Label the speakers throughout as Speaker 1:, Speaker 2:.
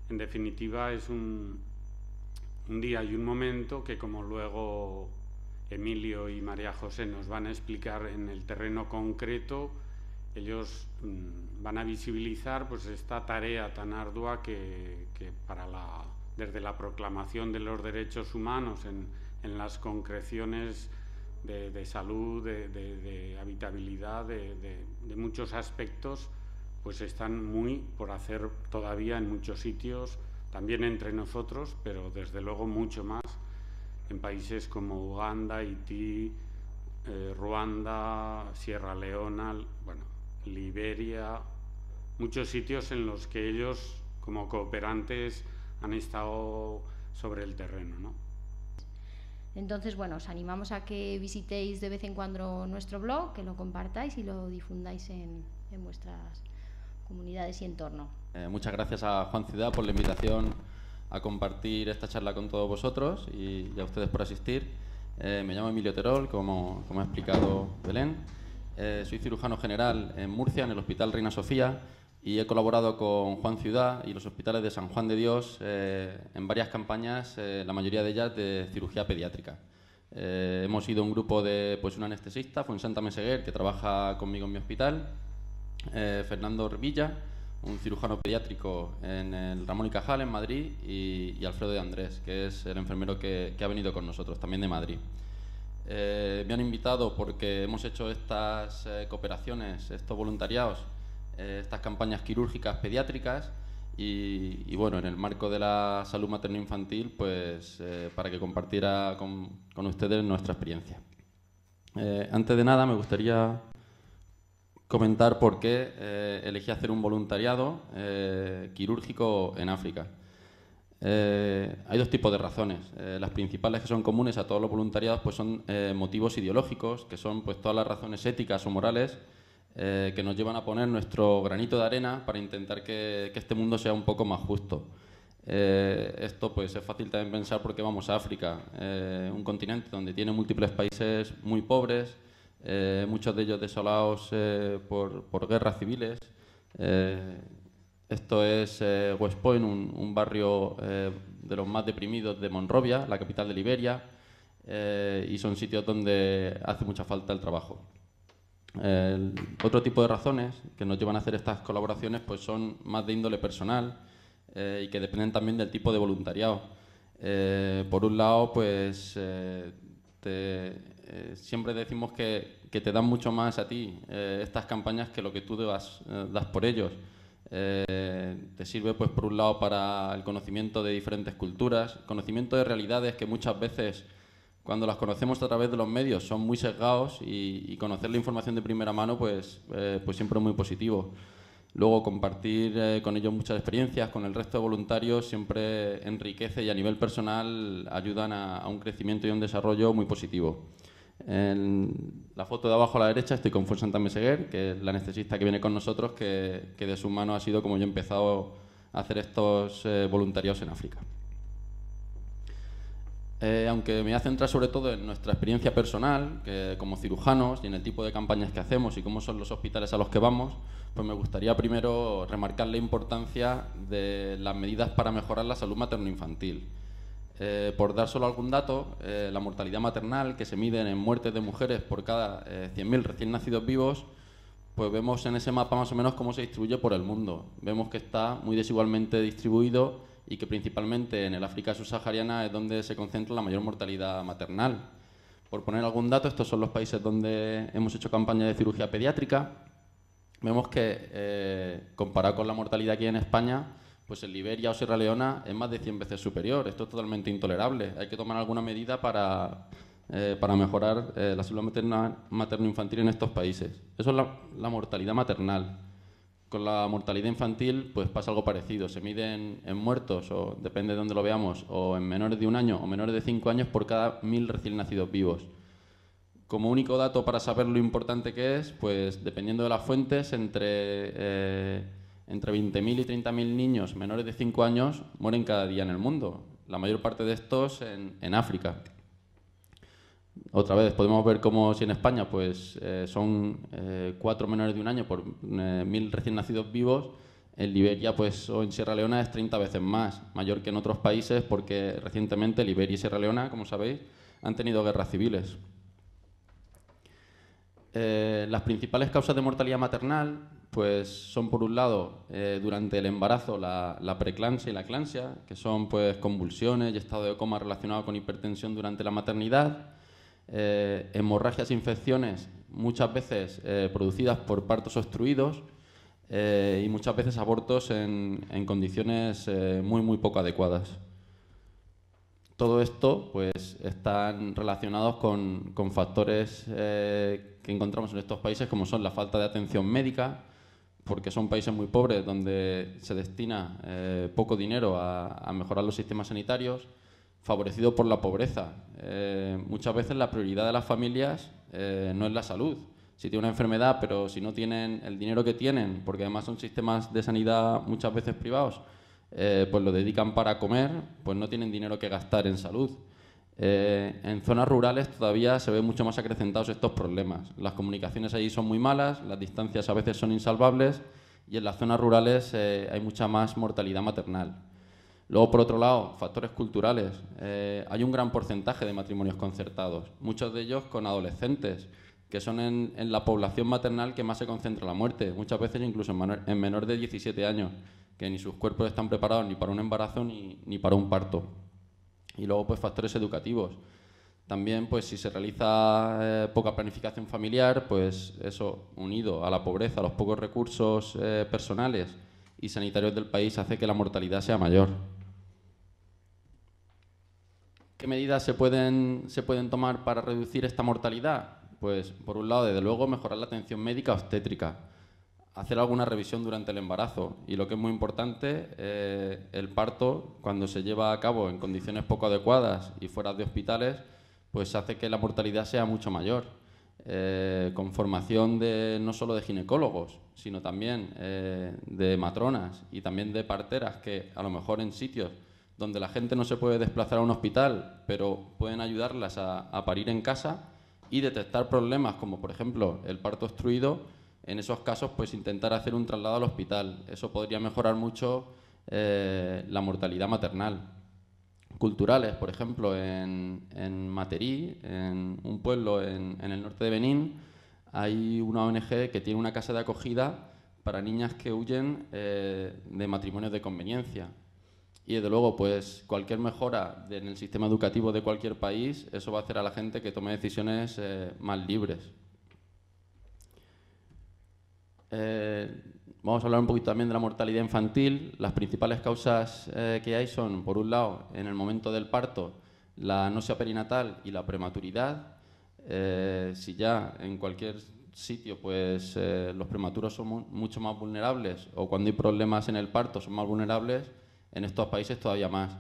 Speaker 1: En definitiva, es un día y un momento que, como luego Emilio y María José nos van a explicar en el terreno concreto, ellos van a visibilizar pues esta tarea tan ardua que desde la proclamación de los derechos humanos en las concreciones de salud, de habitabilidad, de muchos aspectos, pues están muy por hacer todavía en muchos sitios, también entre nosotros, pero desde luego mucho más en países como Uganda, Haití, Ruanda, Sierra Leona, bueno, Liberia, muchos sitios en los que ellos como cooperantes han estado sobre el terreno, ¿no?
Speaker 2: Entonces, bueno, os animamos a que visitéis de vez en cuando nuestro blog, que lo compartáis y lo difundáis en vuestras comunidades y entorno.
Speaker 3: Muchas gracias a Juan Ciudad por la invitación a compartir esta charla con todos vosotros y a ustedes por asistir. Me llamo Emilio Terol, como ha explicado Belén. Soy cirujano general en Murcia, en el Hospital Reina Sofía, y he colaborado con Juan Ciudad y los hospitales de San Juan de Dios en varias campañas, la mayoría de ellas de cirugía pediátrica. Hemos sido un grupo de un anestesista, Fuensanta Meseguer, que trabaja conmigo en mi hospital, Fernando Revilla, un cirujano pediátrico en el Ramón y Cajal, en Madrid, y Alfredo de Andrés, que es el enfermero que ha venido con nosotros, también de Madrid. Me han invitado porque hemos hecho estas cooperaciones, estos voluntariados, estas campañas quirúrgicas pediátricas y bueno, en el marco de la salud materno-infantil, pues para que compartiera con ustedes nuestra experiencia. Antes de nada, me gustaría comentar por qué elegí hacer un voluntariado quirúrgico en África. Hay dos tipos de razones. Las principales, que son comunes a todos los voluntariados, pues son motivos ideológicos, que son pues todas las razones éticas o morales que nos llevan a poner nuestro granito de arena para intentar que este mundo sea un poco más justo. Esto pues es fácil también pensar porque vamos a África, un continente donde tiene múltiples países muy pobres, muchos de ellos desolados por guerras civiles. Esto es West Point, un barrio de los más deprimidos de Monrovia, la capital de Liberia, y son sitios donde hace mucha falta el trabajo. Otro tipo de razones que nos llevan a hacer estas colaboraciones pues son más de índole personal y que dependen también del tipo de voluntariado. Por un lado, pues siempre decimos que te dan mucho más a ti estas campañas que lo que tú das por ellos. Te sirve, pues, por un lado, para el conocimiento de diferentes culturas, conocimiento de realidades que muchas veces, cuando las conocemos a través de los medios, son muy sesgados y conocer la información de primera mano, pues siempre es muy positivo. Luego, compartir con ellos muchas experiencias con el resto de voluntarios siempre enriquece y a nivel personal ayudan a un crecimiento y un desarrollo muy positivo. En la foto de abajo a la derecha estoy con Fuensanta Meseguer, que es la anestesista que viene con nosotros, que de su mano ha sido como yo he empezado a hacer estos voluntariados en África. Aunque me voy a centrar sobre todo en nuestra experiencia personal, que como cirujanos, y en el tipo de campañas que hacemos y cómo son los hospitales a los que vamos, pues me gustaría primero remarcar la importancia de las medidas para mejorar la salud materno-infantil. Por dar solo algún dato, la mortalidad maternal, que se mide en muertes de mujeres por cada 100.000 recién nacidos vivos, pues vemos en ese mapa más o menos cómo se distribuye por el mundo. Vemos que está muy desigualmente distribuido y que principalmente en el África subsahariana es donde se concentra la mayor mortalidad maternal. Por poner algún dato, estos son los países donde hemos hecho campaña de cirugía pediátrica. Vemos que, comparado con la mortalidad aquí en España, pues en Liberia o Sierra Leona es más de 100 veces superior. Esto es totalmente intolerable. Hay que tomar alguna medida para mejorar la salud materno-infantil en estos países. Eso es la mortalidad maternal. Con la mortalidad infantil pues pasa algo parecido. Se mide en muertos, o depende de dónde lo veamos, o en menores de 1 año o menores de 5 años por cada 1.000 recién nacidos vivos. Como único dato para saber lo importante que es, pues dependiendo de las fuentes, entre 20.000 y 30.000 niños menores de 5 años mueren cada día en el mundo. La mayor parte de estos en África. Otra vez podemos ver cómo si en España pues son 4 menores de 1 año por 1.000 recién nacidos vivos, En Liberia pues, o en Sierra Leona es 30 veces más, mayor que en otros países, porque recientemente Liberia y Sierra Leona, como sabéis, han tenido guerras civiles. Las principales causas de mortalidad maternal pues, son, por un lado, durante el embarazo, la preeclampsia y la eclampsia, que son pues, convulsiones y estado de coma relacionado con hipertensión durante la maternidad, hemorragias e infecciones, muchas veces producidas por partos obstruidos, y muchas veces abortos en condiciones muy poco adecuadas. Todo esto pues, están relacionados con factores que encontramos en estos países, como son la falta de atención médica, porque son países muy pobres donde se destina poco dinero a mejorar los sistemas sanitarios, favorecido por la pobreza. Muchas veces la prioridad de las familias no es la salud. Si tienen una enfermedad, pero si no tienen el dinero que tienen, porque además son sistemas de sanidad muchas veces privados, pues lo dedican para comer, pues no tienen dinero que gastar en salud. En zonas rurales todavía se ven mucho más acrecentados estos problemas. Las comunicaciones allí son muy malas, las distancias a veces son insalvables y en las zonas rurales hay mucha más mortalidad maternal. Luego, por otro lado, factores culturales. Hay un gran porcentaje de matrimonios concertados, muchos de ellos con adolescentes, que son en la población maternal que más se concentra la muerte, muchas veces incluso en menor de 17 años, que ni sus cuerpos están preparados ni para un embarazo ni para un parto. Y luego, pues, factores educativos. También, pues, si se realiza poca planificación familiar, pues eso, unido a la pobreza, a los pocos recursos personales y sanitarios del país, hace que la mortalidad sea mayor. ¿Qué medidas se pueden tomar para reducir esta mortalidad? Pues, por un lado, desde luego, mejorar la atención médica obstétrica, hacer alguna revisión durante el embarazo y, lo que es muy importante, el parto, cuando se lleva a cabo en condiciones poco adecuadas y fuera de hospitales, pues hace que la mortalidad sea mucho mayor, con formación no solo de ginecólogos, sino también de matronas y también de parteras, que a lo mejor en sitios donde la gente no se puede desplazar a un hospital, pero pueden ayudarlas a parir en casa y detectar problemas como, por ejemplo, el parto obstruido. En esos casos, pues intentar hacer un traslado al hospital. Eso podría mejorar mucho la mortalidad maternal. Culturales, por ejemplo, en Materí, en un pueblo en el norte de Benín, hay una ONG que tiene una casa de acogida para niñas que huyen de matrimonios de conveniencia. Y, desde luego, pues cualquier mejora en el sistema educativo de cualquier país, eso va a hacer a la gente que tome decisiones más libres. Vamos a hablar un poquito también de la mortalidad infantil. Las principales causas que hay son, por un lado, en el momento del parto, la anoxia perinatal y la prematuridad. Si ya en cualquier sitio pues los prematuros son mucho más vulnerables, o cuando hay problemas en el parto son más vulnerables, en estos países todavía más.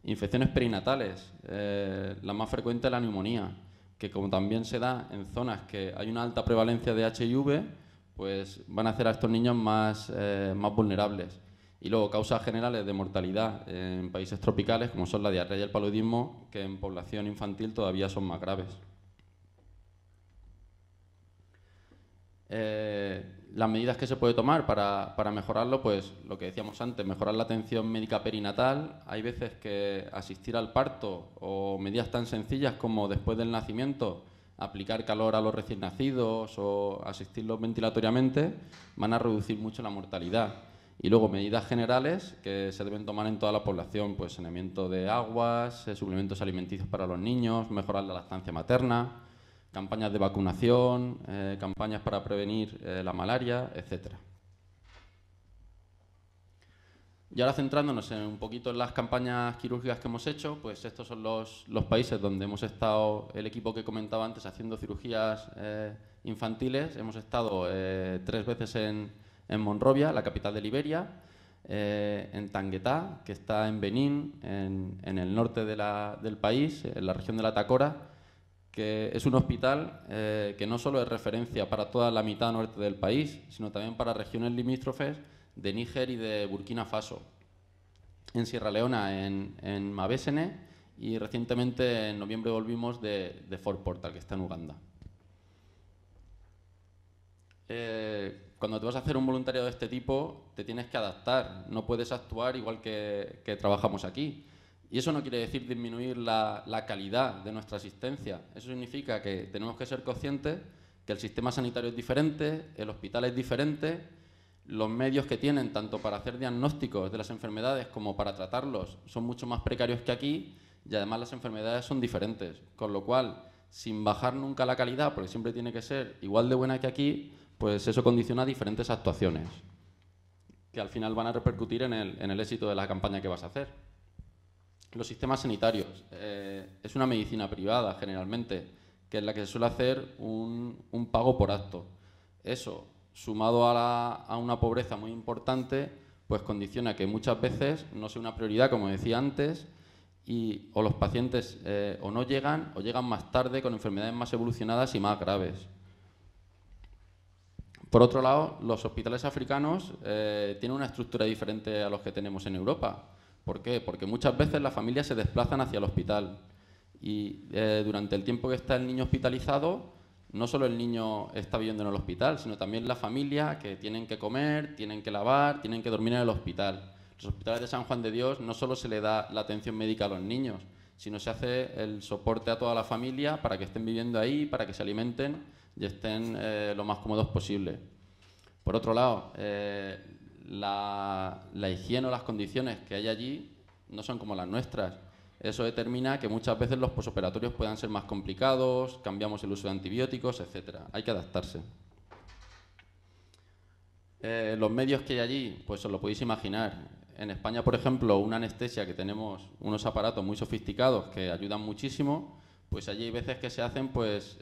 Speaker 3: Infecciones perinatales, la más frecuente es la neumonía, que como también se da en zonas que hay una alta prevalencia de HIV, pues van a hacer a estos niños más vulnerables. Y luego, causas generales de mortalidad en países tropicales, como son la diarrea y el paludismo, que en población infantil todavía son más graves. Las medidas que se puede tomar para mejorarlo, pues lo que decíamos antes, mejorar la atención médica perinatal. Hay veces que asistir al parto o medidas tan sencillas como, después del nacimiento, aplicar calor a los recién nacidos o asistirlos ventilatoriamente, van a reducir mucho la mortalidad. Y luego, medidas generales que se deben tomar en toda la población, pues saneamiento de aguas, suplementos alimenticios para los niños, mejorar la lactancia materna, campañas de vacunación, campañas para prevenir la malaria, etc. Y ahora, centrándonos un poquito en las campañas quirúrgicas que hemos hecho, pues estos son los países donde hemos estado, el equipo que comentaba antes, haciendo cirugías infantiles. Hemos estado 3 veces en Monrovia, la capital de Liberia, en Tanguetá, que está en Benín, en el norte del país, en la región de la Tacora, que es un hospital que no solo es referencia para toda la mitad norte del país, sino también para regiones limítrofes de Níger y de Burkina Faso. En Sierra Leona, en Mabesene, y recientemente en noviembre volvimos de Fort Portal, que está en Uganda. cuando te vas a hacer un voluntariado de este tipo, te tienes que adaptar, no puedes actuar igual que trabajamos aquí. Y eso no quiere decir disminuir la calidad de nuestra asistencia. Eso significa que tenemos que ser conscientes que el sistema sanitario es diferente, el hospital es diferente, los medios que tienen tanto para hacer diagnósticos de las enfermedades como para tratarlos son mucho más precarios que aquí, y además las enfermedades son diferentes. Con lo cual, sin bajar nunca la calidad, porque siempre tiene que ser igual de buena que aquí, pues eso condiciona diferentes actuaciones que al final van a repercutir en el éxito de la campaña que vas a hacer. Los sistemas sanitarios. Es una medicina privada, generalmente, que es la que se suele hacer un pago por acto. Eso, sumado a una pobreza muy importante, pues condiciona que muchas veces no sea una prioridad, como decía antes, o los pacientes o no llegan o llegan más tarde con enfermedades más evolucionadas y más graves. Por otro lado, los hospitales africanos tienen una estructura diferente a los que tenemos en Europa. ¿Por qué? Porque muchas veces las familias se desplazan hacia el hospital y durante el tiempo que está el niño hospitalizado, no solo el niño está viviendo en el hospital, sino también la familia, que tienen que comer, tienen que lavar, tienen que dormir en el hospital. Los hospitales de San Juan de Dios no solo se le da la atención médica a los niños, sino se hace el soporte a toda la familia para que estén viviendo ahí, para que se alimenten y estén lo más cómodos posible. Por otro lado, la higiene o las condiciones que hay allí no son como las nuestras. Eso determina que muchas veces los posoperatorios puedan ser más complicados, cambiamos el uso de antibióticos, etc. Hay que adaptarse. Los medios que hay allí, pues os lo podéis imaginar. En España, por ejemplo, una anestesia, que tenemos unos aparatos muy sofisticados que ayudan muchísimo, pues allí hay veces que se hacen pues,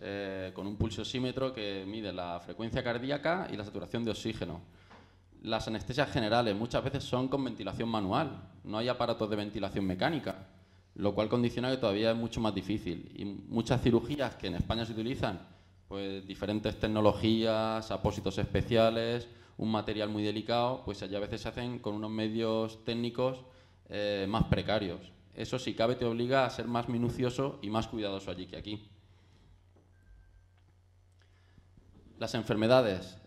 Speaker 3: con un pulsosímetro que mide la frecuencia cardíaca y la saturación de oxígeno. Las anestesias generales muchas veces son con ventilación manual, no hay aparatos de ventilación mecánica, lo cual condiciona que todavía es mucho más difícil. Y muchas cirugías que en España se utilizan, pues diferentes tecnologías, apósitos especiales, un material muy delicado, pues allí a veces se hacen con unos medios técnicos más precarios. Eso, si cabe, te obliga a ser más minucioso y más cuidadoso allí que aquí. Las enfermedades.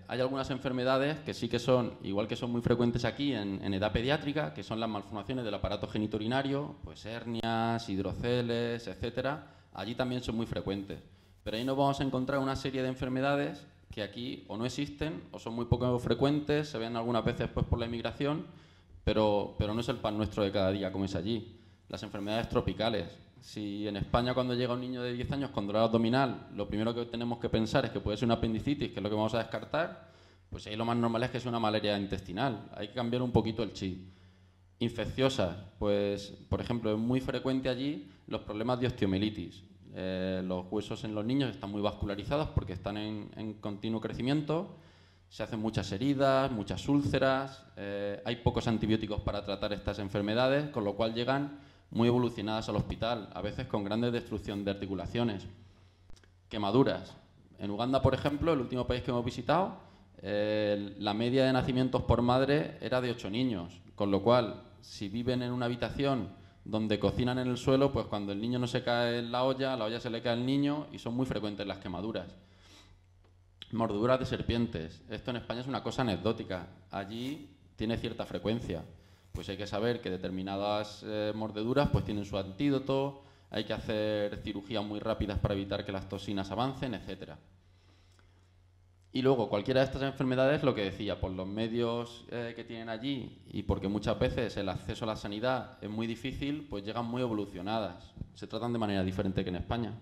Speaker 3: Hay algunas enfermedades que sí que son, igual que son muy frecuentes aquí en edad pediátrica, que son las malformaciones del aparato genitourinario, pues hernias, hidroceles, etcétera. Allí también son muy frecuentes. Pero ahí nos vamos a encontrar una serie de enfermedades que aquí o no existen o son muy poco frecuentes, se ven algunas veces pues, por la inmigración, pero no es el pan nuestro de cada día como es allí. Las enfermedades tropicales. Si en España cuando llega un niño de 10 años con dolor abdominal, lo primero que tenemos que pensar es que puede ser una apendicitis, que es lo que vamos a descartar, pues ahí lo más normal es que sea una malaria intestinal. Hay que cambiar un poquito el chip. Infecciosas, pues por ejemplo es muy frecuente allí los problemas de osteomielitis. Los huesos en los niños están muy vascularizados porque están en continuo crecimiento, se hacen muchas heridas, muchas úlceras, hay pocos antibióticos para tratar estas enfermedades, con lo cual llegan muy evolucionadas al hospital, a veces con grandes destrucción de articulaciones. Quemaduras. En Uganda, por ejemplo, el último país que hemos visitado, la media de nacimientos por madre era de 8 niños, con lo cual, si viven en una habitación donde cocinan en el suelo, pues cuando el niño no se cae en la olla se le cae al niño y son muy frecuentes las quemaduras. Mordeduras de serpientes. Esto en España es una cosa anecdótica. Allí tiene cierta frecuencia. Pues hay que saber que determinadas mordeduras pues tienen su antídoto, hay que hacer cirugías muy rápidas para evitar que las toxinas avancen, etc. Y luego, cualquiera de estas enfermedades, lo que decía, por los medios que tienen allí y porque muchas veces el acceso a la sanidad es muy difícil, pues llegan muy evolucionadas. Se tratan de manera diferente que en España.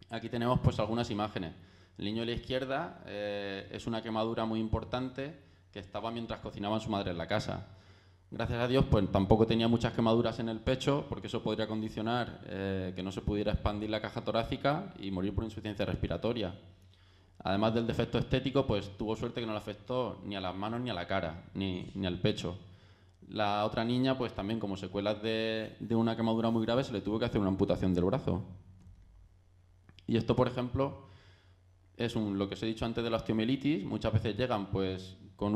Speaker 3: Aquí tenemos pues algunas imágenes. El niño de la izquierda es una quemadura muy importante que estaba mientras cocinaban su madre en la casa. Gracias a Dios, pues tampoco tenía muchas quemaduras en el pecho, porque eso podría condicionar que no se pudiera expandir la caja torácica y morir por insuficiencia respiratoria. Además del defecto estético, pues tuvo suerte que no le afectó ni a las manos ni a la cara, ni al pecho. La otra niña, pues también como secuelas de una quemadura muy grave, se le tuvo que hacer una amputación del brazo. Y esto, por ejemplo, es lo que os he dicho antes de la osteomielitis. Muchas veces llegan pues con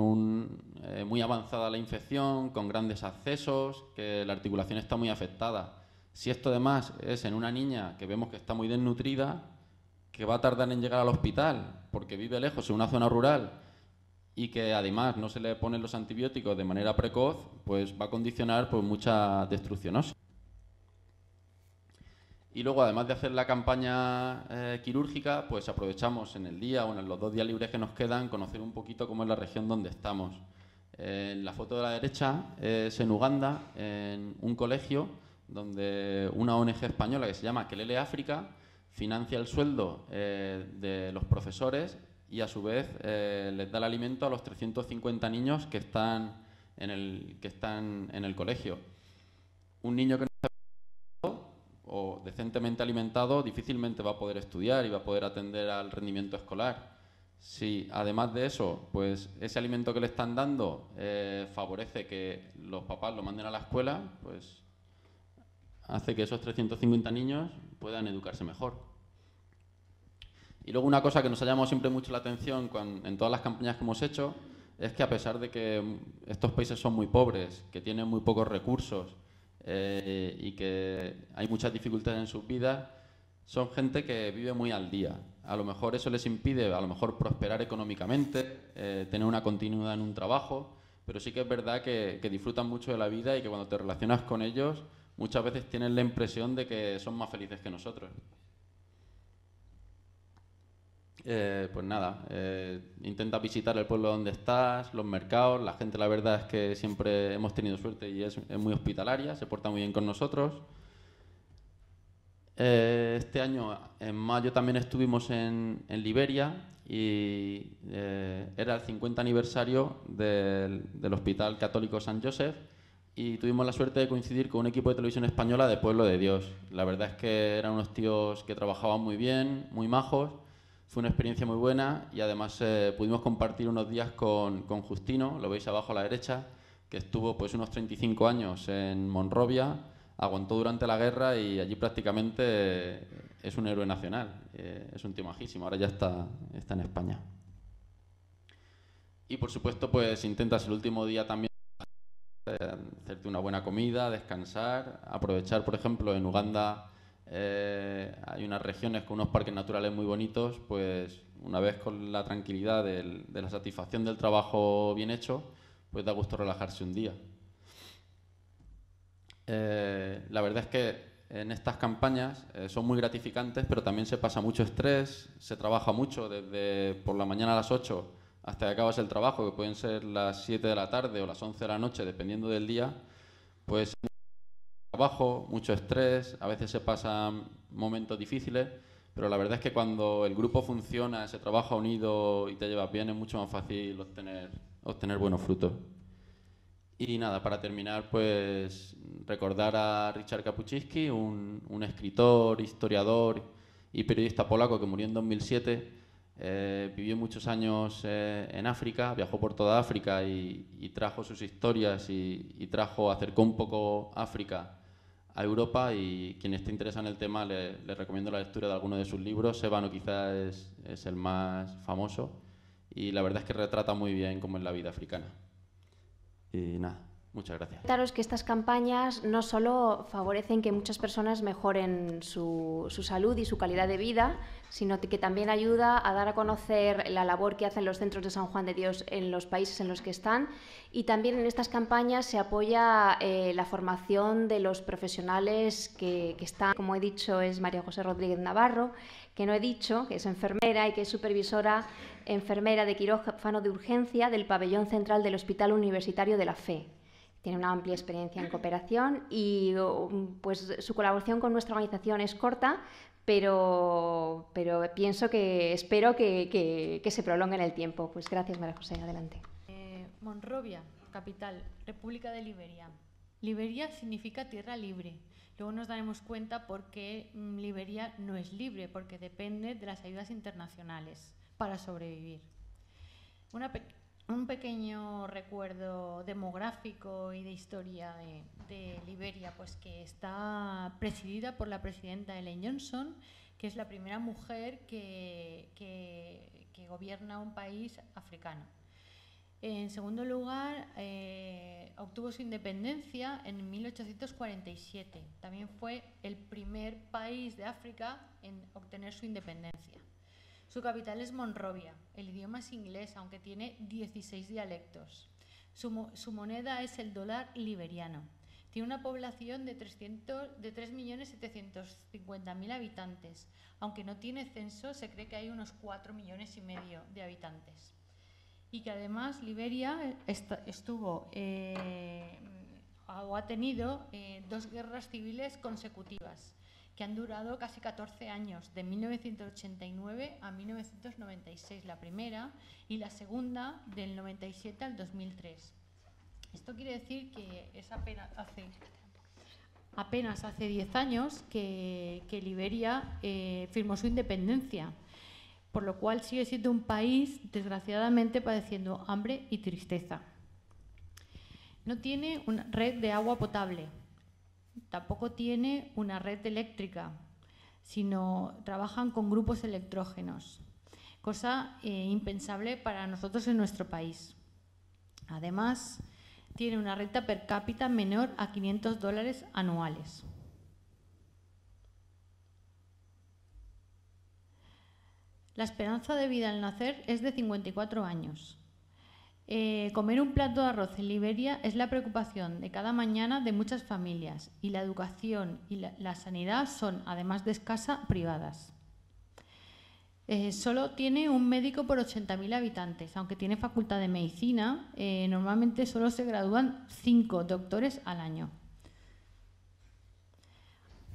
Speaker 3: muy avanzada la infección, con grandes abscesos, que la articulación está muy afectada. Si esto además es en una niña que vemos que está muy desnutrida, que va a tardar en llegar al hospital porque vive lejos en una zona rural y que además no se le ponen los antibióticos de manera precoz, pues va a condicionar pues mucha destrucción ósea. Y luego, además de hacer la campaña quirúrgica, pues aprovechamos en el día o en los 2 días libres que nos quedan conocer un poquito cómo es la región donde estamos. En la foto de la derecha es en Uganda, en un colegio donde una ONG española que se llama Kelele África financia el sueldo de los profesores y a su vez les da el alimento a los 350 niños que están en el colegio. Un niño que no está o decentemente alimentado difícilmente va a poder estudiar y va a poder atender al rendimiento escolar. Si además de eso, pues ese alimento que le están dando favorece que los papás lo manden a la escuela, pues hace que esos 350 niños puedan educarse mejor. Y luego una cosa que nos ha llamado siempre mucho la atención en todas las campañas que hemos hecho es que a pesar de que estos países son muy pobres, que tienen muy pocos recursos y que hay muchas dificultades en sus vidas, son gente que vive muy al día. A lo mejor eso les impide prosperar económicamente, tener una continuidad en un trabajo, pero sí que es verdad que disfrutan mucho de la vida y que cuando te relacionas con ellos muchas veces tienes la impresión de que son más felices que nosotros. Pues nada, intenta visitar el pueblo donde estás, los mercados. La gente, la verdad es que siempre hemos tenido suerte y es muy hospitalaria, se porta muy bien con nosotros. Este año, en mayo, también estuvimos en Liberia y era el 50 aniversario del Hospital Católico San Joseph y tuvimos la suerte de coincidir con un equipo de televisión española de Pueblo de Dios. La verdad es que eran unos tíos que trabajaban muy bien, muy majos. Fue una experiencia muy buena y además pudimos compartir unos días con Justino, lo veis abajo a la derecha, que estuvo pues unos 35 años en Monrovia, aguantó durante la guerra y allí prácticamente es un héroe nacional. Es un tío majísimo, ahora ya está en España. Y por supuesto pues intentas el último día también hacerte una buena comida, descansar, aprovechar, por ejemplo, en Uganda hay unas regiones con unos parques naturales muy bonitos, pues una vez con la tranquilidad de la satisfacción del trabajo bien hecho, pues da gusto relajarse un día. La verdad es que en estas campañas son muy gratificantes, pero también se pasa mucho estrés, se trabaja mucho desde por la mañana a las 8 hasta que acabas el trabajo, que pueden ser las 7 de la tarde o las 11 de la noche, dependiendo del día, pues trabajo, mucho estrés, a veces se pasan momentos difíciles, pero la verdad es que cuando el grupo funciona, se trabaja unido y te llevas bien, es mucho más fácil obtener buenos frutos. Y nada, para terminar, pues recordar a Richard Kapuściński, un escritor, historiador y periodista polaco que murió en 2007. Vivió muchos años en África, viajó por toda África y trajo sus historias y acercó un poco África a Europa, y quien esté interesado en el tema le recomiendo la lectura de alguno de sus libros. Ébano quizás es el más famoso y la verdad es que retrata muy bien cómo es la vida africana. Y nada, muchas gracias.
Speaker 4: Comentaros que estas campañas no solo favorecen que muchas personas mejoren su salud y su calidad de vida, sino que también ayuda a dar a conocer la labor que hacen los centros de San Juan de Dios en los países en los que están, y también en estas campañas se apoya la formación de los profesionales que están, como he dicho, es María José Rodríguez Navarro, que no he dicho, que es enfermera y que es supervisora enfermera de quirófano de urgencia del pabellón central del Hospital Universitario de la Fe. Tiene una amplia experiencia en cooperación y pues su colaboración con nuestra organización es corta, pero espero que se prolongue en el tiempo. Pues gracias, María José, adelante.
Speaker 5: Monrovia, capital, República de Liberia. Liberia significa tierra libre. Luego nos daremos cuenta por qué Liberia no es libre, porque depende de las ayudas internacionales para sobrevivir. Un pequeño recuerdo demográfico y de historia de Liberia, pues que está presidida por la presidenta Ellen Johnson, que es la primera mujer que gobierna un país africano. En segundo lugar, obtuvo su independencia en 1847. También fue el primer país de África en obtener su independencia. Su capital es Monrovia. El idioma es inglés, aunque tiene 16 dialectos. Su moneda es el dólar liberiano. Tiene una población de 3.750.000 habitantes. Aunque no tiene censo, se cree que hay unos 4,5 millones de habitantes. Y que además Liberia estuvo o ha tenido 2 guerras civiles consecutivas que han durado casi 14 años, de 1989 a 1996, la primera, y la segunda del 97 al 2003. Esto quiere decir que es apenas hace 10 años que Liberia firmó su independencia, por lo cual sigue siendo un país, desgraciadamente, padeciendo hambre y tristeza. No tiene una red de agua potable, tampoco tiene una red eléctrica, sino trabajan con grupos electrógenos, cosa impensable para nosotros en nuestro país. Además, tiene una renta per cápita menor a $500 anuales. La esperanza de vida al nacer es de 54 años. Comer un plato de arroz en Liberia es la preocupación de cada mañana de muchas familias, y la educación y la sanidad son, además de escasa, privadas. Solo tiene un médico por 80.000 habitantes, aunque tiene facultad de medicina. Normalmente solo se gradúan 5 doctores al año.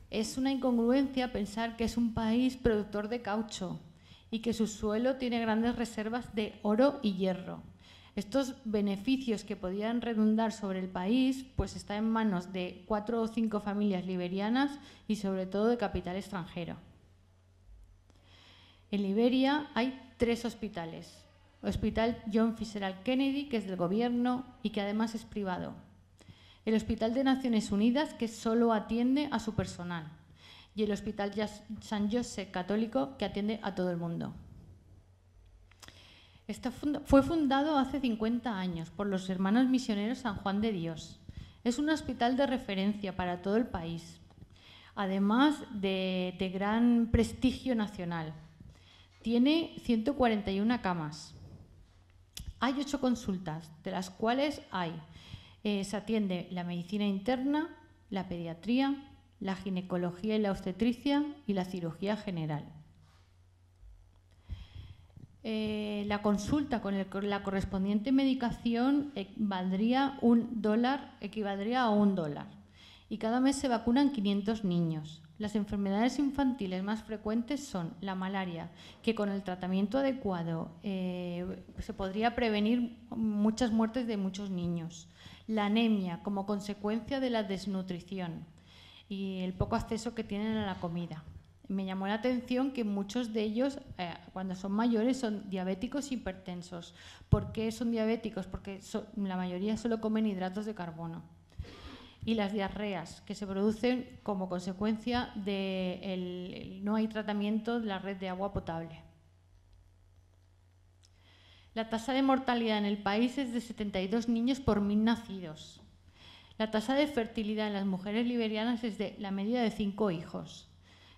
Speaker 5: Es una incongruencia pensar que es un país productor de caucho y que su suelo tiene grandes reservas de oro y hierro. Estos beneficios que podían redundar sobre el país, pues está en manos de 4 o 5 familias liberianas y sobre todo de capital extranjero. En Liberia hay 3 hospitales. El Hospital John Fitzgerald Kennedy, que es del gobierno y que además es privado. El Hospital de Naciones Unidas, que solo atiende a su personal. Y el Hospital San Joseph Católico, que atiende a todo el mundo. Fue fundado hace 50 años por los hermanos misioneros San Juan de Dios. Es un hospital de referencia para todo el país, además de gran prestigio nacional. Tiene 141 camas. Hay 8 consultas, de las cuales se atiende la medicina interna, la pediatría, la ginecología y la obstetricia y la cirugía general. La consulta con la correspondiente medicación equivaldría a $1 y cada mes se vacunan 500 niños. Las enfermedades infantiles más frecuentes son la malaria, que con el tratamiento adecuado se podría prevenir muchas muertes de muchos niños, la anemia como consecuencia de la desnutrición y el poco acceso que tienen a la comida. Me llamó la atención que muchos de ellos, cuando son mayores, son diabéticos e hipertensos. ¿Por qué son diabéticos? Porque la mayoría solo comen hidratos de carbono. Y las diarreas, que se producen como consecuencia de no hay tratamiento de la red de agua potable. La tasa de mortalidad en el país es de 72 niños por 1.000 nacidos. La tasa de fertilidad en las mujeres liberianas es de la media de 5 hijos.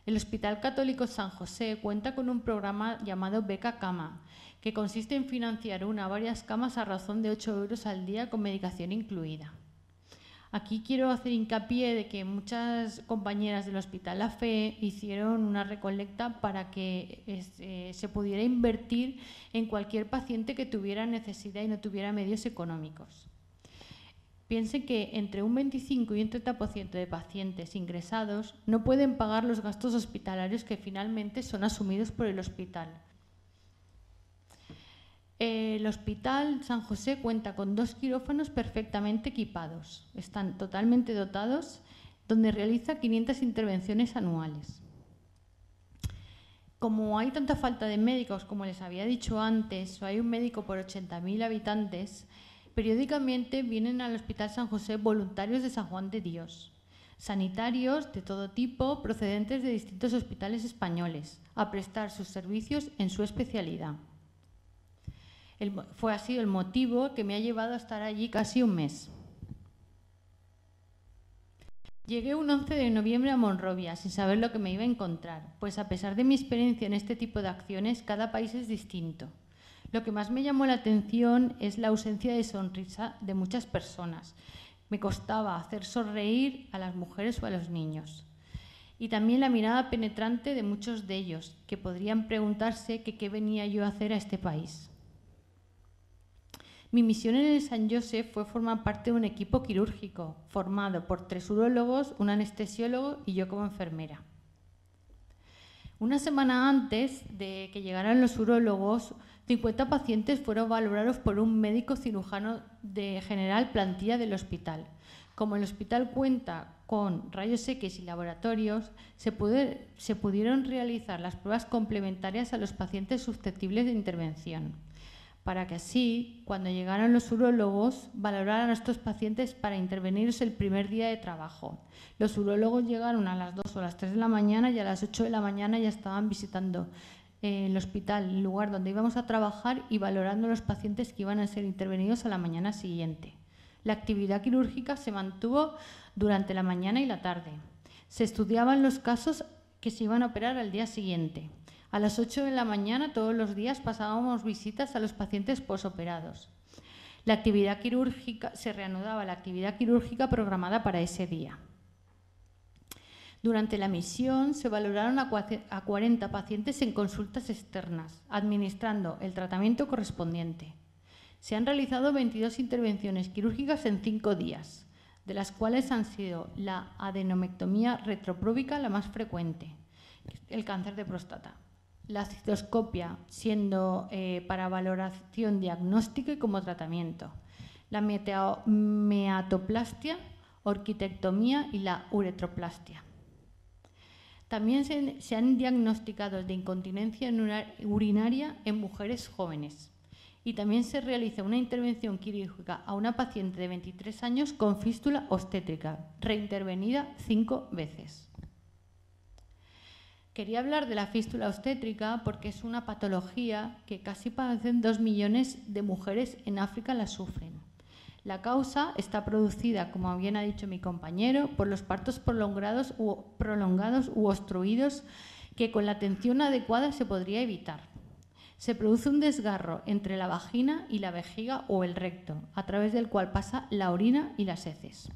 Speaker 5: El Hospital Católico San José cuenta con un programa llamado Beca Cama, que consiste en financiar una o varias camas a razón de 8 euros al día con medicación incluida. Aquí quiero hacer hincapié de que muchas compañeras del Hospital La Fe hicieron una recolecta para que se pudiera invertir en cualquier paciente que tuviera necesidad y no tuviera medios económicos. Piensen que entre un 25 y un 30% de pacientes ingresados no pueden pagar los gastos hospitalarios que finalmente son asumidos por el hospital. El Hospital San José cuenta con 2 quirófanos perfectamente equipados. Están totalmente dotados, donde realiza 500 intervenciones anuales. Como hay tanta falta de médicos, como les había dicho antes, o hay un médico por 80.000 habitantes, periódicamente vienen al Hospital San José voluntarios de San Juan de Dios, sanitarios de todo tipo procedentes de distintos hospitales españoles, a prestar sus servicios en su especialidad. Fue así el motivo que me ha llevado a estar allí casi un mes. Llegué un 11 de noviembre a Monrovia sin saber lo que me iba a encontrar, pues a pesar de mi experiencia en este tipo de acciones, cada país es distinto. Lo que más me llamó la atención es la ausencia de sonrisa de muchas personas. Me costaba hacer sonreír a las mujeres o a los niños. Y también la mirada penetrante de muchos de ellos, que podrían preguntarse que qué venía yo a hacer a este país. Mi misión en el San Josep fue formar parte de un equipo quirúrgico formado por 3 urólogos, un anestesiólogo y yo como enfermera. Una semana antes de que llegaran los urólogos, 50 pacientes fueron valorados por un médico cirujano de general plantilla del hospital. Como el hospital cuenta con rayos X y laboratorios, se pudieron realizar las pruebas complementarias a los pacientes susceptibles de intervención, para que así, cuando llegaran los urólogos, valoraran a estos pacientes para intervenirse el primer día de trabajo. Los urólogos llegaron a las 2 o las 3 de la mañana y a las 8 de la mañana ya estaban visitando el hospital, el lugar donde íbamos a trabajar, y valorando los pacientes que iban a ser intervenidos a la mañana siguiente. La actividad quirúrgica se mantuvo durante la mañana y la tarde. Se estudiaban los casos que se iban a operar al día siguiente. A las 8 de la mañana todos los días pasábamos visitas a los pacientes posoperados. La actividad quirúrgica, se reanudaba la actividad quirúrgica programada para ese día. Durante la misión se valoraron a 40 pacientes en consultas externas, administrando el tratamiento correspondiente. Se han realizado 22 intervenciones quirúrgicas en 5 días, de las cuales han sido la adenomectomía retropúbica la más frecuente, el cáncer de próstata, la cistoscopia siendo para valoración diagnóstica y como tratamiento, la meatoplastia, orquitectomía y la uretroplastia. También se han diagnosticado de incontinencia urinaria en mujeres jóvenes. Y también se realiza una intervención quirúrgica a una paciente de 23 años con fístula obstétrica, reintervenida 5 veces. Quería hablar de la fístula obstétrica porque es una patología que casi 2 millones de mujeres en África la sufren. La causa está producida, como bien ha dicho mi compañero, por los partos prolongados u obstruidos que con la atención adecuada se podría evitar. Se produce un desgarro entre la vagina y la vejiga o el recto, a través del cual pasa la orina y las heces.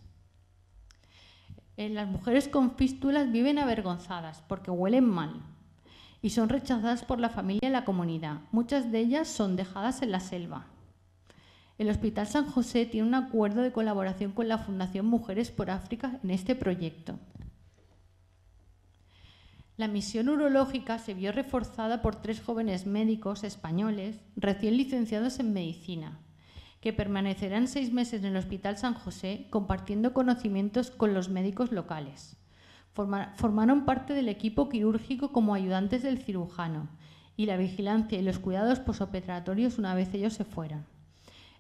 Speaker 5: Las mujeres con fístulas viven avergonzadas porque huelen mal y son rechazadas por la familia y la comunidad. Muchas de ellas son dejadas en la selva. El Hospital San José tiene un acuerdo de colaboración con la Fundación Mujeres por África en este proyecto. La misión urológica se vio reforzada por 3 jóvenes médicos españoles recién licenciados en medicina, que permanecerán 6 meses en el Hospital San José compartiendo conocimientos con los médicos locales. Formaron parte del equipo quirúrgico como ayudantes del cirujano y la vigilancia y los cuidados posoperatorios una vez ellos se fueran.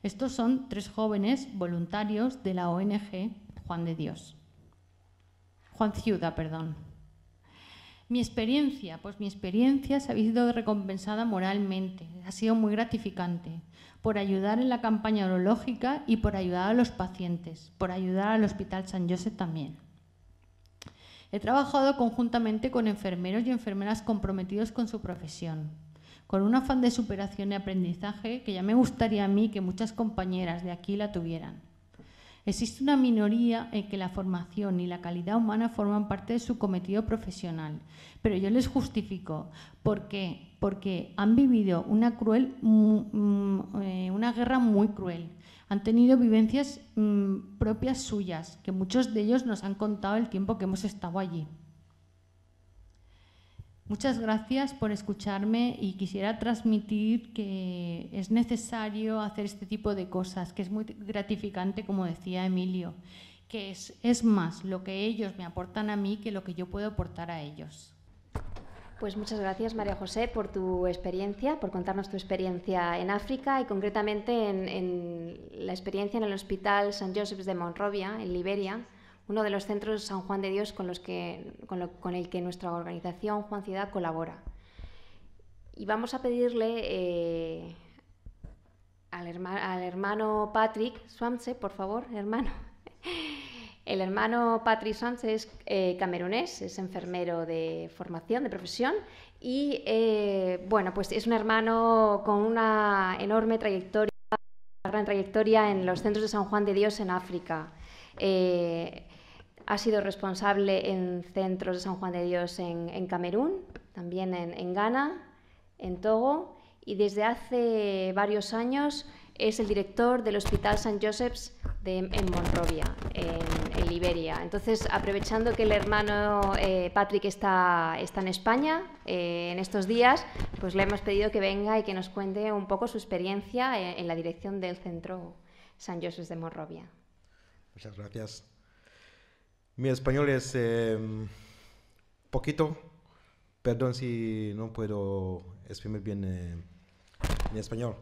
Speaker 5: Estos son 3 jóvenes voluntarios de la ONG Juan Ciuda. Mi experiencia se ha visto recompensada moralmente, ha sido muy gratificante, por ayudar en la campaña urológica y por ayudar a los pacientes, por ayudar al Hospital San Josep también. He trabajado conjuntamente con enfermeros y enfermeras comprometidos con su profesión, con un afán de superación y aprendizaje que ya me gustaría a mí que muchas compañeras de aquí la tuvieran. Existe una minoría en que la formación y la calidad humana forman parte de su cometido profesional, pero yo les justifico porque han vivido una guerra muy cruel, han tenido vivencias propias suyas, que muchos de ellos nos han contado el tiempo que hemos estado allí. Muchas gracias por escucharme y quisiera transmitir que es necesario hacer este tipo de cosas, que es muy gratificante, como decía Emilio, que es más lo que ellos me aportan a mí que lo que yo puedo aportar a ellos.
Speaker 4: Pues muchas gracias, María José, por tu experiencia, por contarnos tu experiencia en África y concretamente en la experiencia en el Hospital St. Joseph's de Monrovia, en Liberia, uno de los centros San Juan de Dios con el que nuestra organización Juan Ciudad colabora. Y vamos a pedirle al hermano Patrick Swamse, por favor, hermano, El hermano Patrick Sánchez es camerunés, es enfermero de formación, de profesión, y bueno, pues es un hermano con una enorme trayectoria, una gran trayectoria en los centros de San Juan de Dios en África. Ha sido responsable en centros de San Juan de Dios en Camerún, también en Ghana, en Togo, y desde hace varios años es el director del Hospital St. Joseph's en Monrovia, en Liberia. Entonces, aprovechando que el hermano Patrick está en España en estos días, pues le hemos pedido que venga y que nos cuente un poco su experiencia en la dirección del Centro St. Joseph's de Monrovia.
Speaker 6: Muchas gracias. Mi español es poquito. Perdón si no puedo exprimir bien mi español.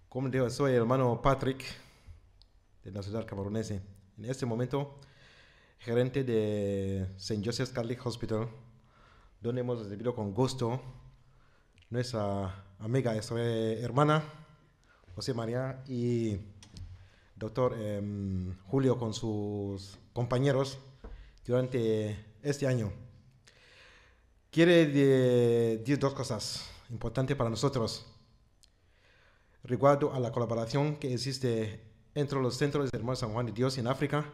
Speaker 6: Como digo, soy el hermano Patrick, de la ciudad camerunesa. En este momento, gerente de St. Joseph's Catholic Hospital, donde hemos recibido con gusto nuestra amiga, nuestra hermana, José María, y doctor Julio con sus compañeros durante este año. Quiere decir dos cosas importantes para nosotros. Recuerdo a la colaboración que existe entre los centros de Hermanos San Juan de Dios en África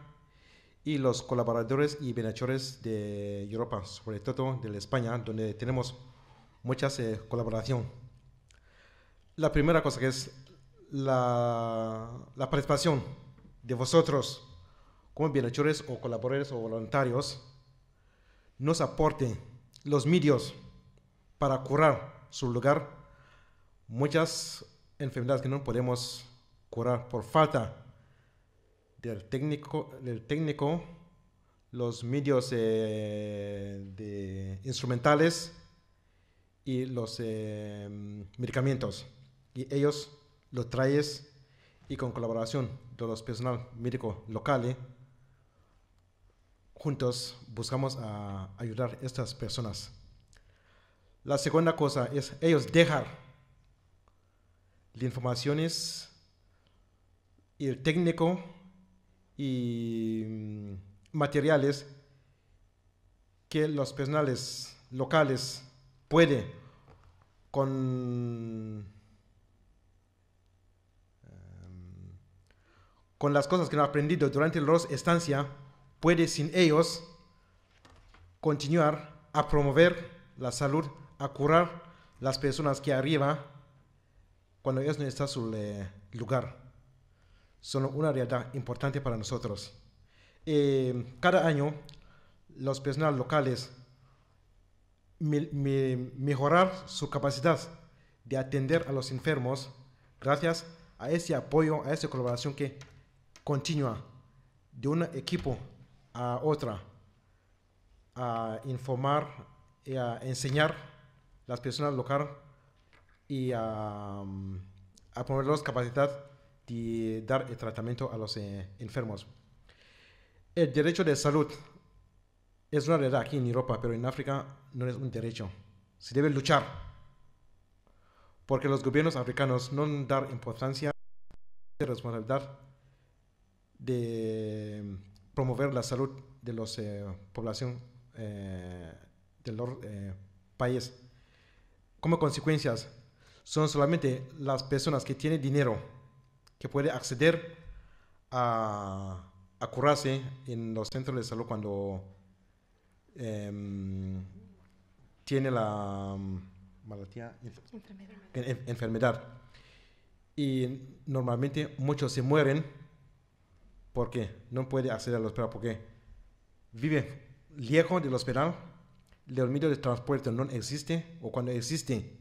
Speaker 6: y los colaboradores y bienhechores de Europa, sobre todo de España, donde tenemos muchas colaboración. La primera cosa que es la participación de vosotros como bienhechores o colaboradores o voluntarios nos aporten los medios para curar su lugar muchas enfermedades que no podemos curar por falta del técnico, los medios instrumentales y los medicamentos. Y ellos los traes y con colaboración de los personal médico locales, juntos buscamos ayudar a estas personas. La segunda cosa es ellos dejar las informaciones y el técnico y materiales que los personales locales pueden con las cosas que han aprendido durante la estancia, puede sin ellos continuar a promover la salud, a curar las personas que arriba cuando ellos no están en su lugar. Son una realidad importante para nosotros. Cada año los personales locales mejorar su capacidad de atender a los enfermos gracias a ese apoyo, a esa colaboración que continúa de un equipo a otra, a informar y a enseñar a las personas locales y a ponerlos capacidad de dar el tratamiento a los enfermos. El derecho de salud es una realidad aquí en Europa, pero en África no es un derecho. Se debe luchar, porque los gobiernos africanos no dan importancia a la responsabilidad de promover la salud de la población de los países. Como consecuencias, son solamente las personas que tienen dinero que pueden acceder a curarse en los centros de salud cuando tiene la enfermedad. Y normalmente muchos se mueren porque no pueden acceder al hospital, porque vive lejos del hospital, el medio de transporte no existe, o cuando existe,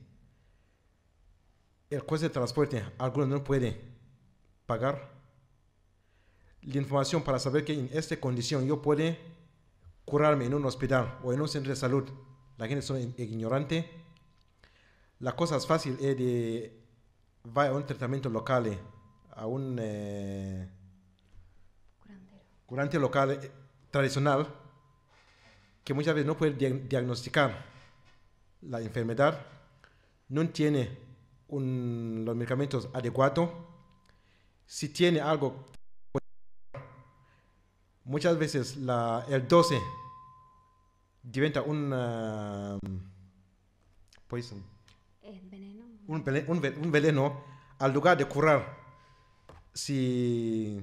Speaker 6: el coste de transporte algunos no pueden pagar. La información para saber que en esta condición yo puedo curarme en un hospital o en un centro de salud, la gente es ignorante. La cosa es fácil es de va a un tratamiento local, a un curante local tradicional, que muchas veces no puede diagnosticar la enfermedad, no tiene los medicamentos adecuados. Si tiene algo, muchas veces el 12 diventa un poison,
Speaker 4: Veneno.
Speaker 6: un veneno al lugar de curar. Si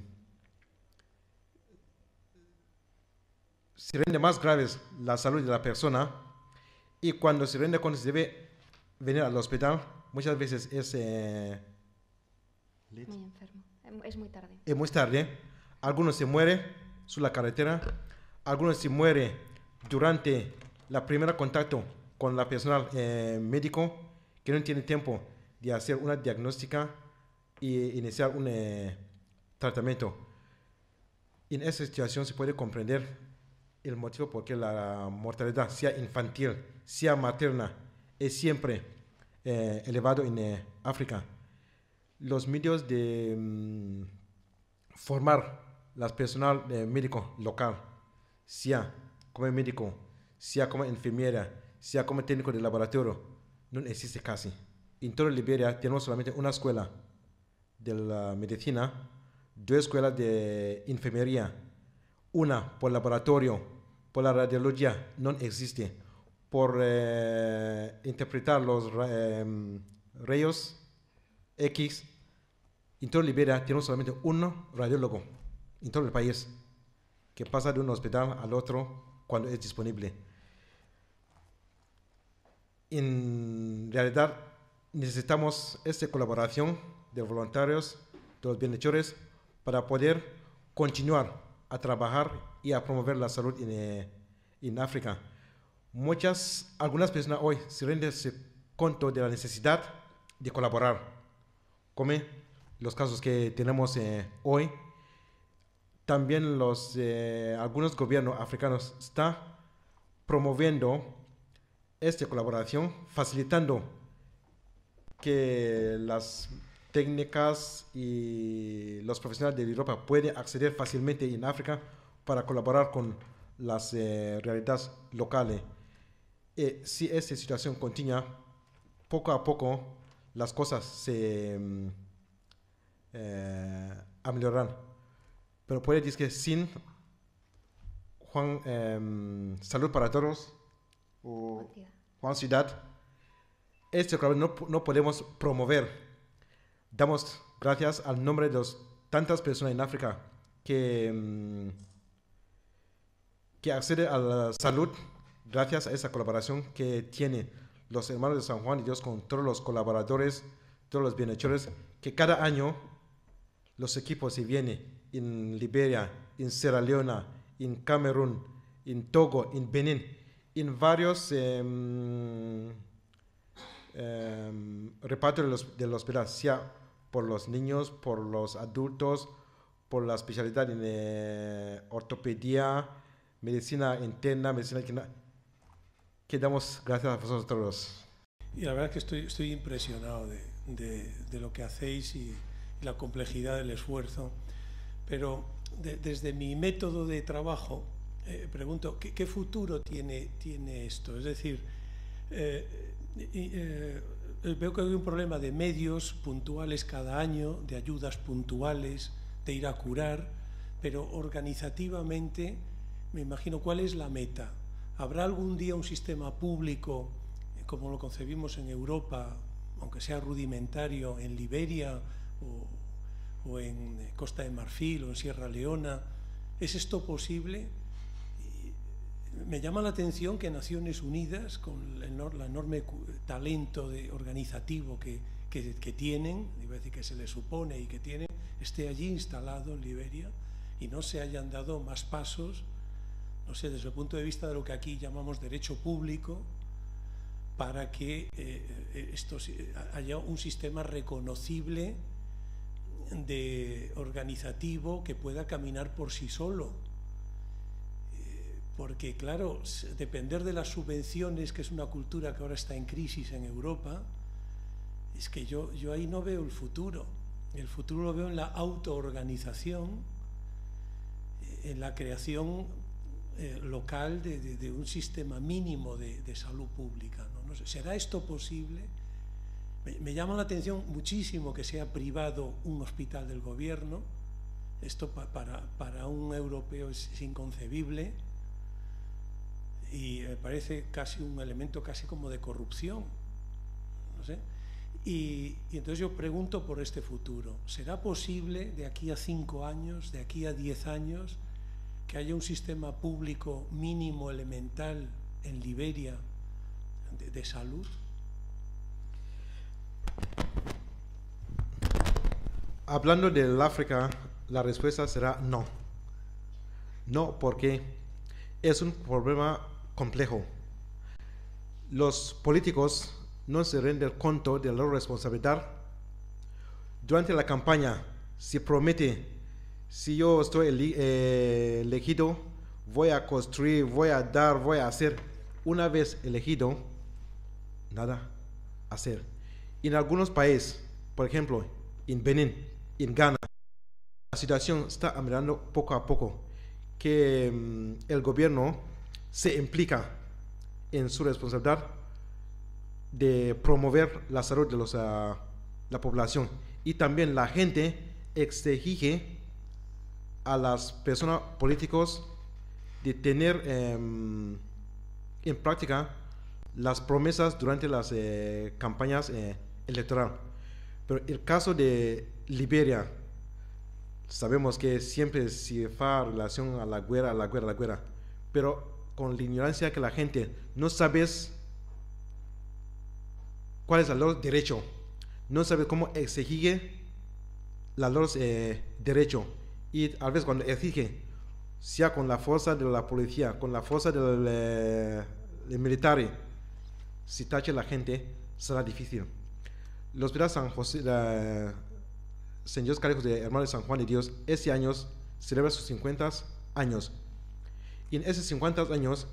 Speaker 6: rende más graves la salud de la persona, y cuando se debe venir al hospital, muchas veces es
Speaker 4: Muy enfermo. Es muy tarde.
Speaker 6: Es muy tarde. Algunos se mueren sobre la carretera, algunos se mueren durante el primer contacto con el personal médico, que no tiene tiempo de hacer una diagnóstica y iniciar un tratamiento. En esa situación se puede comprender el motivo por qué la mortalidad, sea infantil, sea materna, es siempre elevado en África. Los medios de formar las personal médico local, sea como médico, sea como enfermera, sea como técnico de laboratorio, no existe casi. En toda Liberia tenemos solamente una escuela de la medicina, 2 escuelas de enfermería, una por laboratorio, por la radiología, no existe. Por interpretar los rayos X, en toda Liberia tenemos solamente un radiólogo en todo el país que pasa de un hospital al otro cuando es disponible. En realidad necesitamos esta colaboración de voluntarios, de los bienhechores, para poder continuar a trabajar y a promover la salud en África. Algunas personas hoy se rinden cuenta de la necesidad de colaborar, como los casos que tenemos hoy. También algunos gobiernos africanos están promoviendo esta colaboración, facilitando que las técnicas y los profesionales de Europa pueden acceder fácilmente en África para colaborar con las realidades locales. Si esta situación continúa, poco a poco las cosas se ameliorarán. Pero puede decir que sin Salud para Todos o Juan Ciudad, este programa no podemos promover. Damos gracias al nombre de tantas personas en África que acceden a la salud gracias a esa colaboración que tienen los hermanos de San Juan de Dios con todos los colaboradores, todos los bienhechores, que cada año los equipos se vienen en Liberia, en Sierra Leona, en Camerún, en Togo, en Benín, en varios repartos del hospital, sea por los niños, por los adultos, por la especialidad en ortopedia, medicina interna, medicina externa, que damos gracias a vosotros todos.
Speaker 7: Y la verdad es que estoy impresionado de lo que hacéis y la complejidad del esfuerzo, pero desde mi método de trabajo pregunto, ¿qué futuro tiene esto? Es decir, veo que hay un problema de medios puntuales cada año, de ayudas puntuales, de ir a curar, pero organizativamente me imagino cuál es la meta. ¿Habrá algún día un sistema público como lo concebimos en Europa, aunque sea rudimentario, en Liberia o en Costa de Marfil o en Sierra Leona? ¿Es esto posible? Me llama la atención que Naciones Unidas, con el enorme talento organizativo que tienen, iba a decir que se les supone y que tienen, esté allí instalado en Liberia y no se hayan dado más pasos, no sé, desde el punto de vista de lo que aquí llamamos derecho público, para que haya un sistema reconocible organizativo que pueda caminar por sí solo. Porque, claro, depender de las subvenciones, que es una cultura que ahora está en crisis en Europa, es que yo ahí no veo el futuro. El futuro lo veo en la autoorganización, en la creación local de un sistema mínimo de salud pública, ¿no? No sé, ¿será esto posible? Me llama la atención muchísimo que sea privado un hospital del gobierno. Esto para un europeo es inconcebible y me parece casi un elemento casi como de corrupción, no sé. Y entonces yo pregunto por este futuro. ¿Será posible de aquí a 5 años, de aquí a 10 años, que haya un sistema público mínimo elemental en Liberia de salud?
Speaker 6: Hablando del África, la respuesta será no. No, porque es un problema complejo. Los políticos no se renden cuenta de la responsabilidad. Durante la campaña se promete, si yo estoy elegido, voy a construir, voy a dar, voy a hacer. Una vez elegido, nada hacer. En algunos países, por ejemplo, en Benín, en Ghana, la situación está cambiando poco a poco, que el gobierno se implica en su responsabilidad de promover la salud de la población, y también la gente exige a las personas políticos de tener en práctica las promesas durante las campañas electorales. Pero el caso de Liberia, sabemos que siempre se fa relación a la guerra, pero con la ignorancia que la gente no sabe cuál es el derecho, no sabe cómo exigir los derechos, y a veces cuando exige, sea con la fuerza de la policía, con la fuerza del militar, si tache la gente, será difícil. Los Hospital San José, San José Calejos de Hermanos de San Juan de Dios, este año celebra sus 50 años. Y en esos 50 años,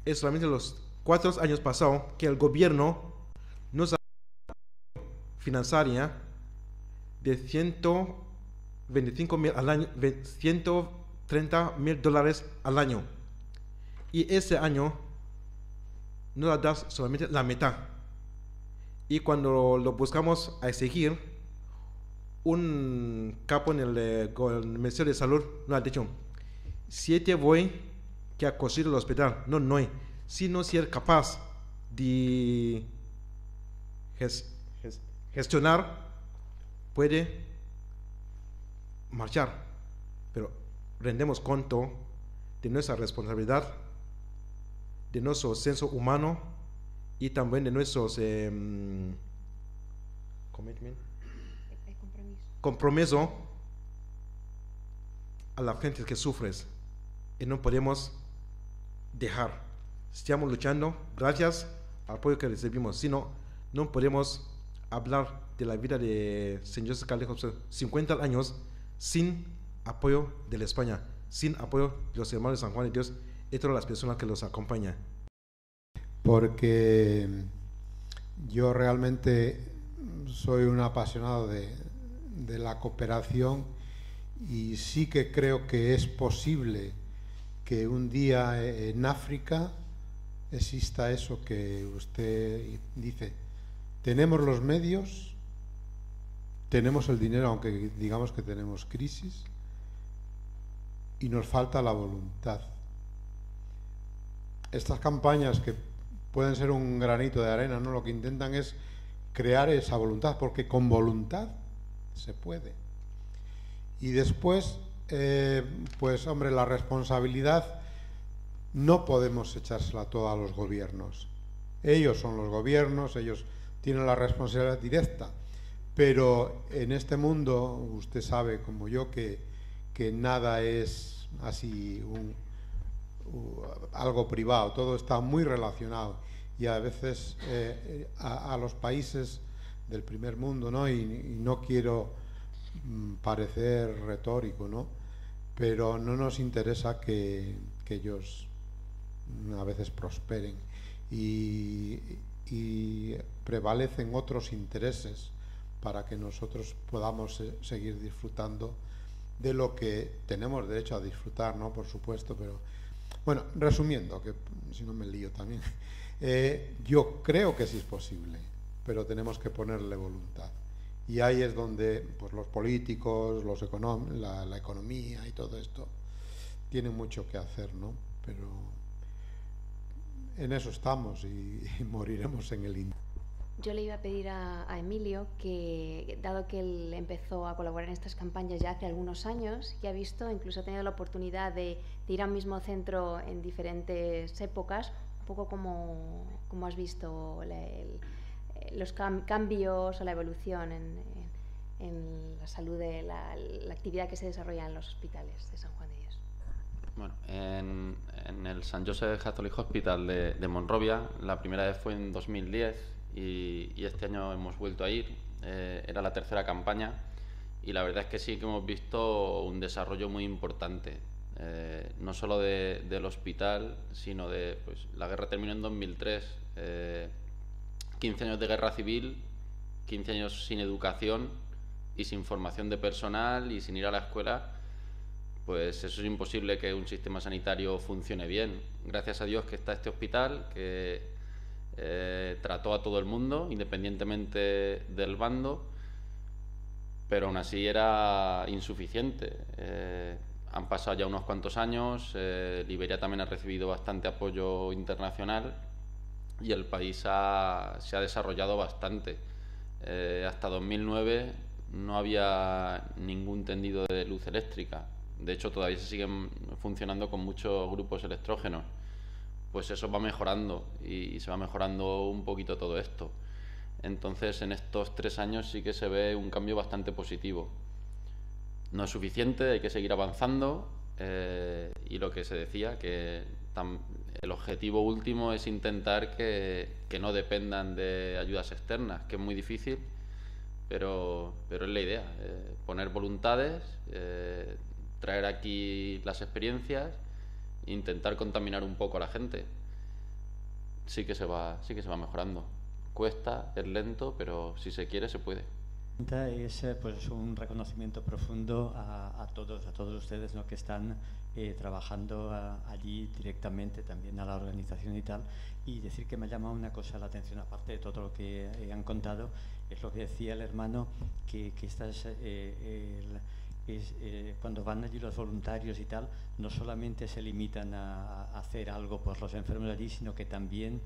Speaker 6: es solamente los 4 años pasados que el gobierno nos ha financiado de $125,000 al año, $130,000 al año. Y ese año nos da solamente la mitad. Y cuando lo buscamos a exigir, un capo en el Ministerio de Salud nos ha dicho: si te voy que a construir el hospital, no hay, sino si es capaz de gestionar, puede marchar. Pero rendemos cuenta de nuestra responsabilidad, de nuestro senso humano y también de nuestros compromiso a la gente que sufre, y no podemos dejar. Estamos luchando gracias al apoyo que recibimos, sino no podemos hablar de la vida de Señor Calejos 50 años sin apoyo de la España, sin apoyo de los hermanos de San Juan de Dios y todas las personas que los acompañan.
Speaker 8: Porque yo realmente soy un apasionado de la cooperación, y sí que creo que es posible que un día en África exista eso que usted dice. Tenemos los medios, tenemos el dinero, aunque digamos que tenemos crisis, y nos falta la voluntad. Estas campañas, que pueden ser un granito de arena, ¿no?, lo que intentan es crear esa voluntad, porque con voluntad se puede. Y después, pues hombre, la responsabilidad no podemos echársela toda a los gobiernos. Ellos son los gobiernos, ellos tienen la responsabilidad directa, pero en este mundo usted sabe como yo que nada es así algo privado, todo está muy relacionado, y a veces a los países del primer mundo, ¿no? Y no quiero parecer retórico, ¿no?, pero no nos interesa que ellos a veces prosperen, y prevalecen otros intereses para que nosotros podamos seguir disfrutando de lo que tenemos derecho a disfrutar, ¿no?, por supuesto. Pero bueno, resumiendo, que si no me lío también, yo creo que sí es posible, pero tenemos que ponerle voluntad. Y ahí es donde pues, los políticos, la economía y todo esto tienen mucho que hacer, ¿no? Pero en eso estamos y moriremos en el intento.
Speaker 4: Yo le iba a pedir a Emilio que, dado que él empezó a colaborar en estas campañas ya hace algunos años, y ha visto, incluso ha tenido la oportunidad de ir a un mismo centro en diferentes épocas, un poco como has visto los cambios o la evolución en la salud de la actividad que se desarrolla en los hospitales de San Juan de Dios.
Speaker 3: Bueno, en el St. Joseph Catholic Hospital de Monrovia, la primera vez fue en 2010 y este año hemos vuelto a ir. Era la tercera campaña y la verdad es que sí que hemos visto un desarrollo muy importante, no solo del hospital, sino de pues, la guerra terminó en 2003, 15 años de guerra civil, 15 años sin educación y sin formación de personal y sin ir a la escuela. Pues eso es imposible que un sistema sanitario funcione bien. Gracias a Dios que está este hospital que trató a todo el mundo, independientemente del bando, pero aún así era insuficiente. Han pasado ya unos cuantos años, Liberia también ha recibido bastante apoyo internacional y el país se ha desarrollado bastante. Hasta 2009 no había ningún tendido de luz eléctrica. De hecho, todavía se siguen funcionando con muchos grupos electrógenos. Pues eso va mejorando y se va mejorando un poquito todo esto. Entonces, en estos 3 años sí que se ve un cambio bastante positivo. No es suficiente, hay que seguir avanzando y lo que se decía, que el objetivo último es intentar que no dependan de ayudas externas, que es muy difícil, pero es la idea, poner voluntades, traer aquí las experiencias, intentar contaminar un poco a la gente. Sí que se va mejorando. Cuesta, es lento, pero si se quiere se puede.
Speaker 9: Es pues un reconocimiento profundo a todos ustedes, ¿no?, que están trabajando allí directamente, también a la organización y tal, y decir que me ha llamado una cosa la atención, aparte de todo lo que han contado, es lo que decía el hermano, que estas cuando van allí los voluntarios y tal, no solamente se limitan a hacer algo por los enfermos allí, sino que también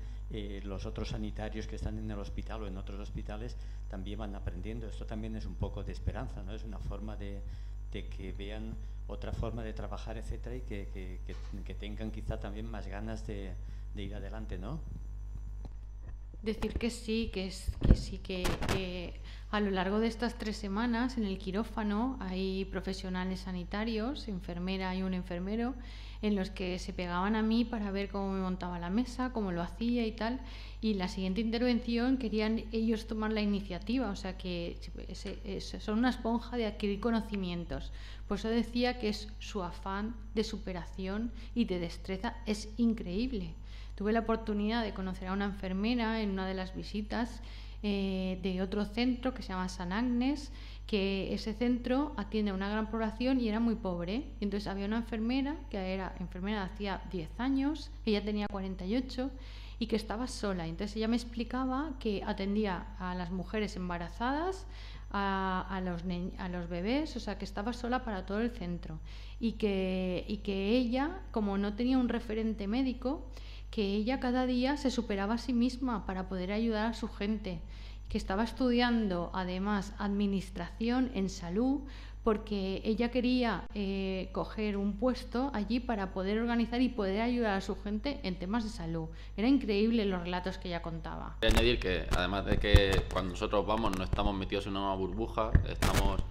Speaker 9: los otros sanitarios que están en el hospital o en otros hospitales también van aprendiendo. Esto también es un poco de esperanza, ¿no? Es una forma de que vean otra forma de trabajar, etcétera, y que tengan quizá también más ganas de ir adelante, ¿no?
Speaker 5: Decir que sí, que a lo largo de estas 3 semanas en el quirófano hay profesionales sanitarios, enfermera y un enfermero, en los que se pegaban a mí para ver cómo me montaba la mesa, cómo lo hacía y tal, y la siguiente intervención querían ellos tomar la iniciativa, o sea que son una esponja de adquirir conocimientos. Por eso decía que es su afán de superación y de destreza es increíble. Tuve la oportunidad de conocer a una enfermera en una de las visitas de otro centro que se llama San Agnes, que ese centro atiende a una gran población y era muy pobre. Entonces había una enfermera que era enfermera de hacía 10 años, ella tenía 48 y que estaba sola. Entonces ella me explicaba que atendía a las mujeres embarazadas, a los bebés, o sea que estaba sola para todo el centro y que ella, como no tenía un referente médico, que ella cada día se superaba a sí misma para poder ayudar a su gente, que estaba estudiando además administración en salud porque ella quería coger un puesto allí para poder organizar y poder ayudar a su gente en temas de salud. Era increíble los relatos que ella contaba.
Speaker 3: Quiero añadir que además de que cuando nosotros vamos no estamos metidos en una burbuja, estamos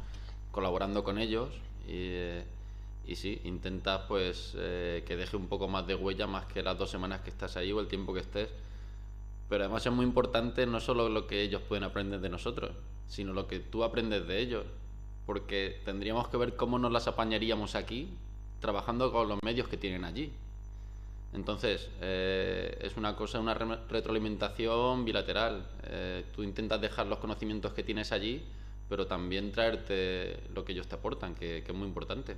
Speaker 3: colaborando con ellos y sí, intentas pues que deje un poco más de huella más que las 2 semanas que estás ahí o el tiempo que estés. Pero además es muy importante no solo lo que ellos pueden aprender de nosotros, sino lo que tú aprendes de ellos. Porque tendríamos que ver cómo nos las apañaríamos aquí trabajando con los medios que tienen allí. Entonces, es una retroalimentación bilateral. Tú intentas dejar los conocimientos que tienes allí, pero también traerte lo que ellos te aportan, que es muy importante.